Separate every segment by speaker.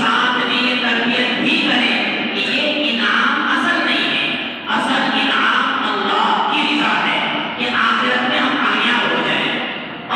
Speaker 1: साथ में ये तरबियत भी करें कि ये इनाम असल नहीं है, असल इनाम अल्लाह की रिज़ा है कि आखिरत में हम कामयाब हो जाएं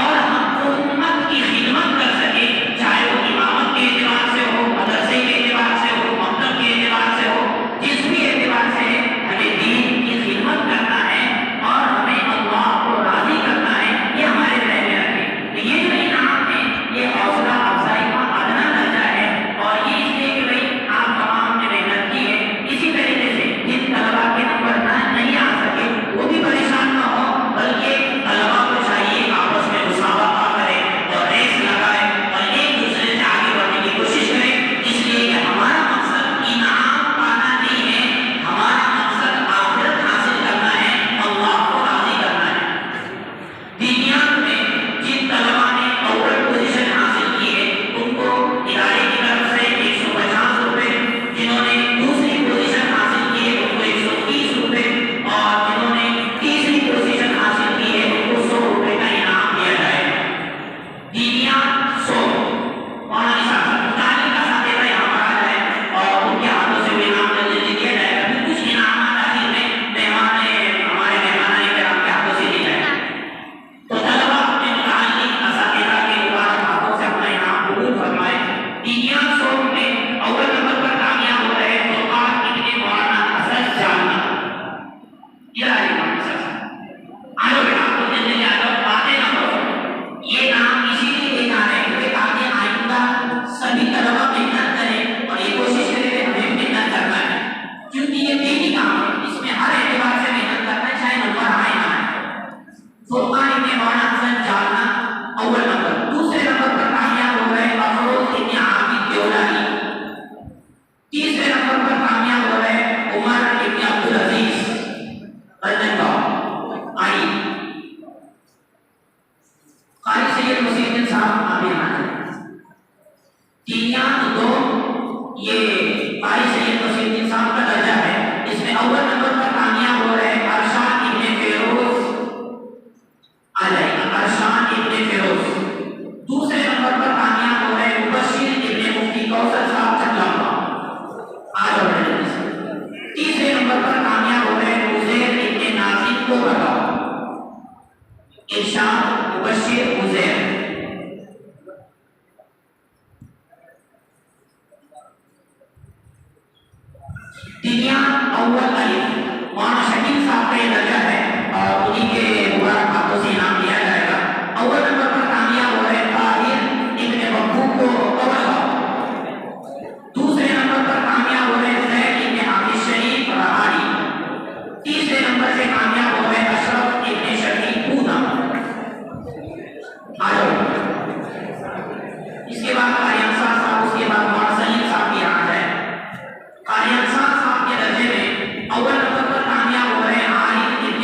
Speaker 1: और हम उम्मत की खिदमत कर सके, चाहे वो इमामत के एतबार से हो, मदरसे के एतबार से हो, मकतब के एतबार से हो, जिस भी एतबार से हमें दीन की खिदमत करना है और हमें अल्लाह को राज़ी करना है, ये हमारे ज़हन में रखें। तो ये जो इनाम है ये हौसला अफजाई का अदना दर्जा है और ये इसलिए कि भाई आप तमाम ने मेहनत की है। इसी तरीके से जिन तलबा के नंबर नहीं आ सके वो भी परेशान न हो, बल्कि तलबा को चाहिए आपस में मुसाबका करें और रेस लगाए और एक दूसरे से आगे बढ़ने की कोशिश करें, इसलिए कि हमारा मकसद इनाम पाना नहीं है, हमारा मकसद आखिरत हासिल करना है, अल्लाह को राज़ी करना है। दुनिया में जिन तलबा ने अव्वल पोजीशन हासिल की है उनको इदारे की तरफ से 150 रुपए, जिन्होंने दूसरी पोजीशन हासिल की है उनको 130 रुपए और जिन्होंने तीसरी पोजीशन हासिल की है उनको 100 रुपए का इनाम दिया जाएगा। दीनिया 100 मौलाना साहब तालीम का साथी यहाँ पर आ जाए और उनके हाथों से भी इनाम जल्दी दिया जाएगा। फिर कुछ इनामात आखिर में हमारे मेहमान किराम के हाथों से दिए जाएंगे। तो तलबा अपने मुताल्लिक़ असातिज़ा के मुबारक हाथों से अपना इनाम कबूल फरमाए। दीनिया 100 में अव्वल नंबर पर कामयाब हो रहे तो आज इनके मौलाना हसन जाना ये आ जाओ बेटा, आपको जल्दी आ जाओ, बातें ना करो। ये नाम इसीलिए देना है कि ताकि आइंदा सभी तलबा मेहनत करें और ये कोशिश करें कि हमें मेहनत करना है, क्योंकि ये दीनी काम है, इसमें हर एतबार से मेहनत करना है, चाहे नंबर आए ना आए। फुरकान इब्न मौलाना हसन जालना अव्वल नंबर, दूसरे नंबर पर कामयाब हो गए अफरोज इब्न आबिद देवलानी, तीसरे नंबर पर कामयाब हो गए उमर इब्न अब्दुल अजीज रजनगांव आई। कारी सैयद मुसीद्दीन साहब आमिर हैं। दीनिया 2 ये कारी सैयद मुसीद्दीन साहब का दर्जा है, इसमें अव्वल नंबर पर कामयाब हो रहे अरशान इब्न फिरोज आ जाएगा, अरशान इब्न फिरोज। दूसरे नंबर पर कामयाब हो रहे मुबश्शिर इब्न मुफ्ती कौसर साहब चंदलम्बा आ जाओ। तीसरे नंबर पर कामयाब हो रहे उज़ैर इब्न नाज़िम को बताओ, इरशाद मुबश्शिर उज़ैर। दीनिया अव्वल अलिफ मौलाना शकील साहब का ये दर्जा है और उन्हीं के मुबारक हाथों से इनाम दिया जाएगा। अव्वल नंबर पर कामयाब हो रहे ताहिर इब्न बक्कू को बताओ। दूसरे नंबर पर कामयाब हो रहे ज़ैद इब्न हाफिज शरीफ रहाड़ी। तीसरे नंबर से कामयाब हो रहे अशरफ इब्न शकील पूना आ जाओ। इसके बाद कारियान साहब, उसके बाद मौलाना सलीम साहब की आ जाए। कारियान साहब के दर्जे में अव्वल नंबर पर कामयाब हो रहे आरिफ इब्न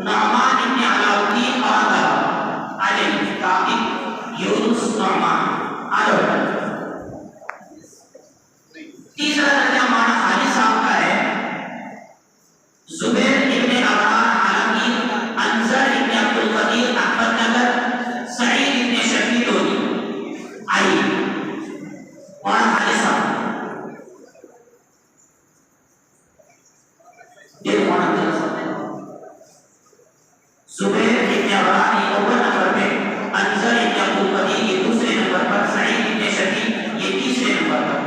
Speaker 1: नौमान इब्न अलाउद्दीन और अली ताबिक यूनुस नौमान आलो। तीसरा दर्जा हमारा खालिद साहब का है, जुबैर इब्न अब्बार आलमी, अंजर इब्न अब्दुल कदीर अहमदनगर, सईद इब्न शफी लोधी आई और खालिद साहब ये कौन है? जुबैर इब्न अब्बार ये अव्वल नंबर पे, अंजर इब्न अब्दुल कदीर ये दूसरे नंबर पर, सईद इब्न शफी ये तीसरे नंबर पर।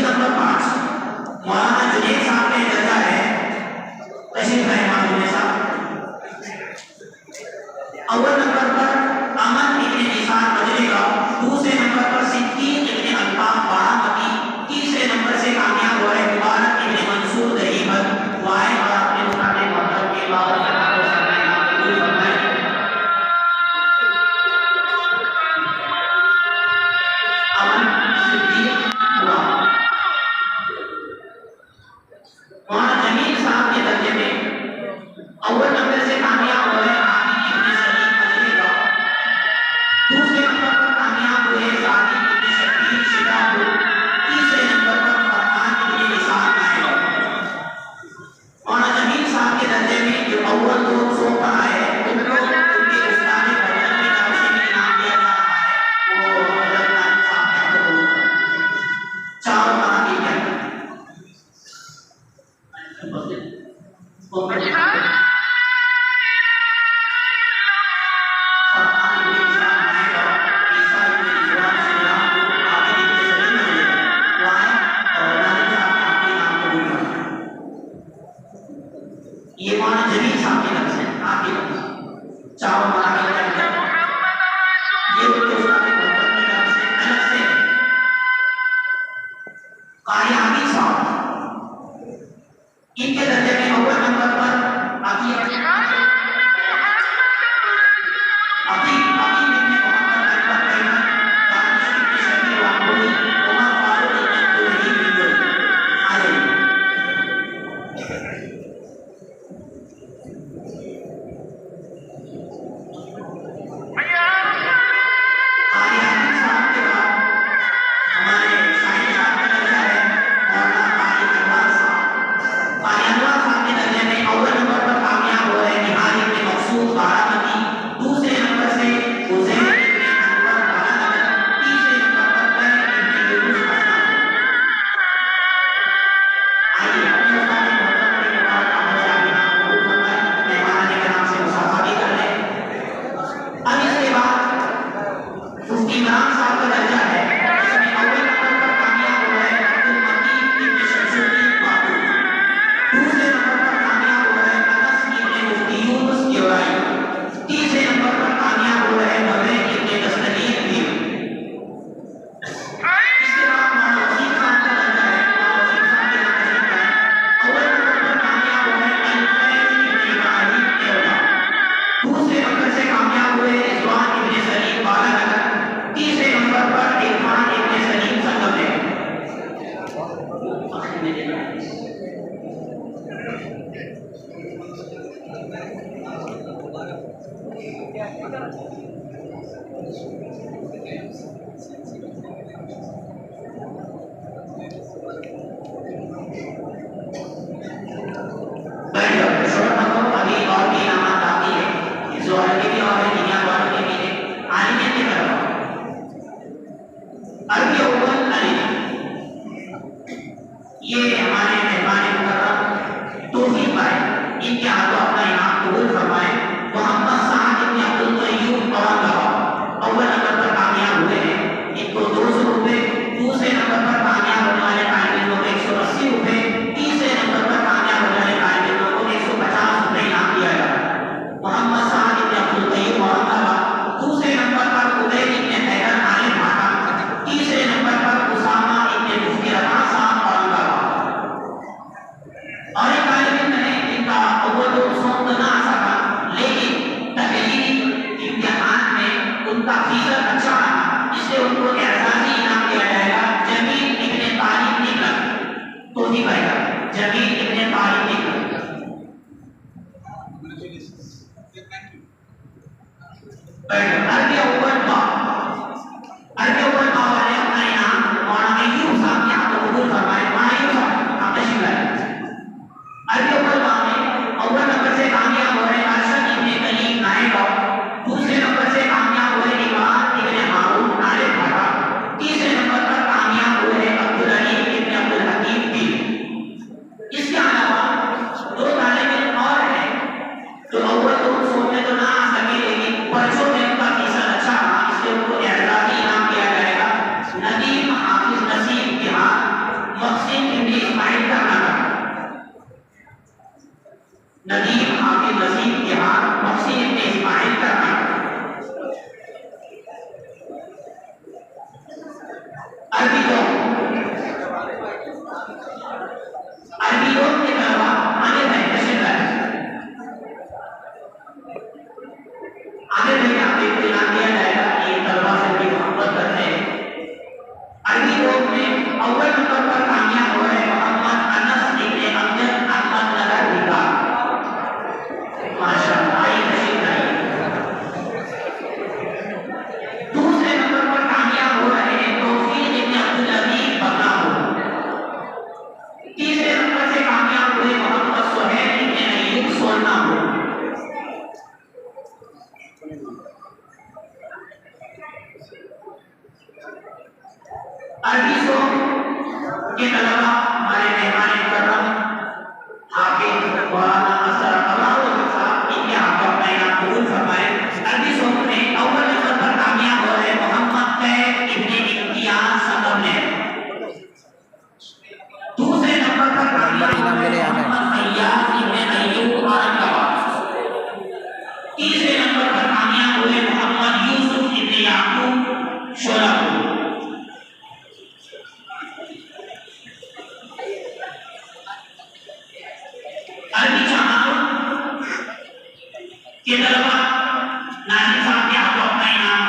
Speaker 1: नंबर 5 मौलाना जुनैद साहब का दर्जा है, तशरीफ लाए मौलाना जुनैद साहब। अव्वल नंबर पर अमन इब्न निसार मजरेगा, दूसरे नंबर पर सिद्दीक इब्न अल्ताफ बारामती, तीसरे नंबर से कामयाब हुआ है मुबारक इब्न मंसूर दहीबत वाए और अपने उस्ताद मोहतरम के बाद
Speaker 2: अव्वल नंबर पर कामयाब हुए हैं, इनको 200 रुपए, दूसरे नंबर पर कामयाब होने वाले
Speaker 1: अरबी लोग के अलावा आगे बढ़े आगे बढ़े आप एक इनाम दिया जाएगा कि तलबा से भी मोहब्बत करते हैं। अरबी लोग में अव्वल नंबर पर कामयाब हो रहे मोहम्मद अनस इब्न अमजद अहमद नगर बिका। माशाअल्लाह, आइए तशरीफ लाइए। दूसरे नंबर पर कामयाब हो रहे हैं तौफीक इब्न अब्दुल अजीज बगदादी। तीसरे नंबर से कामयाब हुए मोहम्मद सुहैल इब्न अय्यूब सोलनापुर। अरबी के तलबा हमारे मेहमान मुकर्रम हाफिज मौलाना असर अल्लाह साहब इनके हाथों में इनाम कबूल फरमाए। अरबी में अव्वल नंबर पर कामयाब हो रहे मोहम्मद कैफ इब्न इम्तियाज सकरने। दूसरे नंबर पर कामयाब हो रहे मोहम्मद फैयाज इब्न अय्यूब औरंगाबाद। तीसरे नंबर पर कामयाब हुए मोहम्मद यूसुफ इब्न याकूब शोलापुर। अरबी जमात के तलबा नाज़िम साहब के हाथों अपना इनाम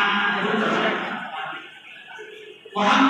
Speaker 1: मोहम्मद